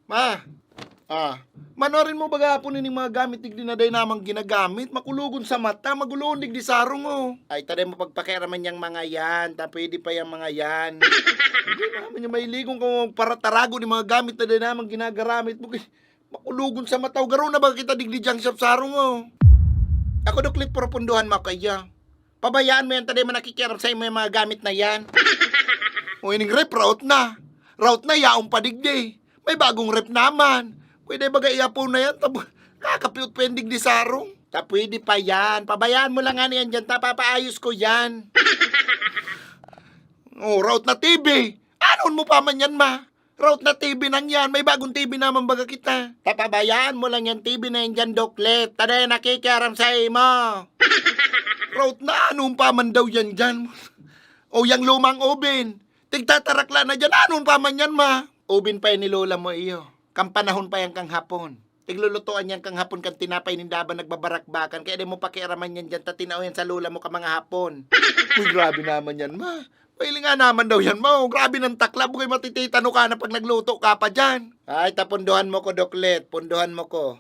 Ma, manorin mo baga po ni mga gamit digdi na day namang ginagamit, makulugon sa mata, magulon digdi sarong Ay, taday mo pagpakiaraman yang mga yan, pwede pa yung mga yan. Hindi naman yung mailigong kung para tarago ni mga gamit na day namang ginagaramit mo. Makulugon sa mata, garo na ba kita digdi diyang siyap sarong Ako duklit propunduhan mo kaya. Pabayaan mo yan, taday mo nakikiaram sa yung mga gamit na yan. O ining rep, route na. Route na, yaong padigdi. May bagong rep naman. Pwede baga iapon na yan, kakapiot pending di sarong. Pwede pa yan. Pabayaan mo lang nga yan dyan, papaayos ko yan. Route na TV. Anon mo pa man yan, ma? Route na TV nang yan. May bagong TV naman baga kita. Papabayaan mo lang yan TV na yan dyan, Doklet. Taday nakikiaram sa imo. Route na, anong pa man daw yan dyan? O yang lumang oven. Tigtatarakla na dyan, anon pa man yan, ma? Oven pa yan ni lola mo iyo. Kampanahon pa yan kang hapon. Tiglulutuan yan kang hapon kang tinapay nindaban nagbabarakbakan. Kaya di mo pakiaraman yan dyan, tatinaw yan sa lola mo ka mga hapon. Uy, grabe naman yan, ma. Pailing nga naman daw yan, ma. Grabe ng takla. Bukay matititano ka na pag nagluto ka pa dyan. Ay, tapunduhan mo ko, Doklet. Punduhan mo ko.